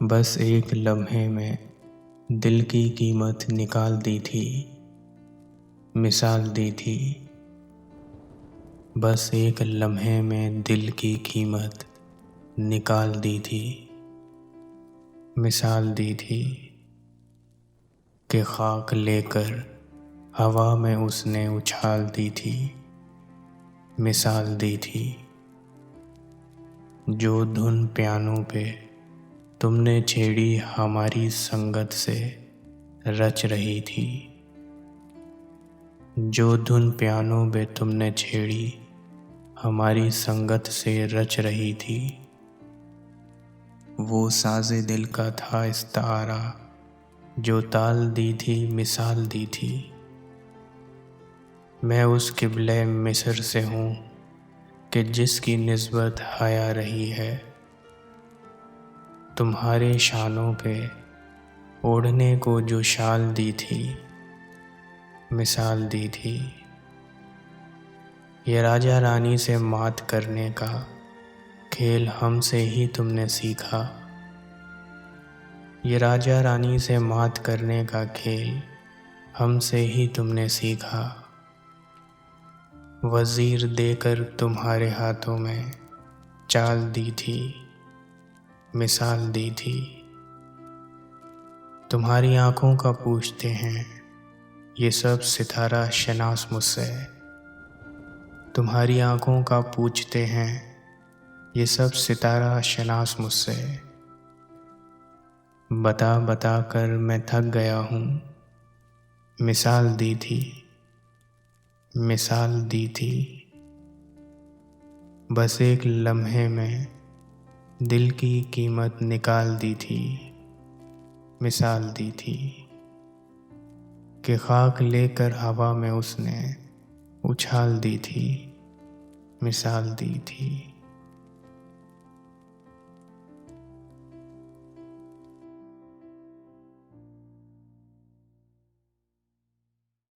बस एक लम्हे में दिल की कीमत निकाल दी थी, मिसाल दी थी। बस एक लम्हे में दिल की कीमत निकाल दी थी, मिसाल दी थी कि खाक लेकर हवा में उसने उछाल दी थी, मिसाल दी थी। जो धुन पियानो पे तुमने छेड़ी हमारी संगत से रच रही थी, जो धुन पियानो पे तुमने छेड़ी हमारी संगत से रच रही थी, वो साज़े दिल का था इस्तारा जो ताल दी थी, मिसाल दी थी। मैं उस क़िबले मिस्र से हूँ कि जिसकी निस्बत हया रही है, तुम्हारे शानों पे ओढ़ने को जो शाल दी थी, मिसाल दी थी। ये राजा रानी से मात करने का खेल हमसे ही तुमने सीखा, ये राजा रानी से मात करने का खेल हमसे ही तुमने सीखा। वज़ीर देकर तुम्हारे हाथों में चाल दी थी, मिसाल दी थी। तुम्हारी आँखों का पूछते हैं ये सब सितारा शनास मुझसे, तुम्हारी आँखों का पूछते हैं ये सब सितारा शनास मुझसे। बता बता कर मैं थक गया हूँ, मिसाल दी थी, मिसाल दी थी। बस एक लम्हे में दिल की कीमत निकाल दी थी, मिसाल दी थी कि खाक लेकर हवा में उसने उछाल दी थी, मिसाल दी थी।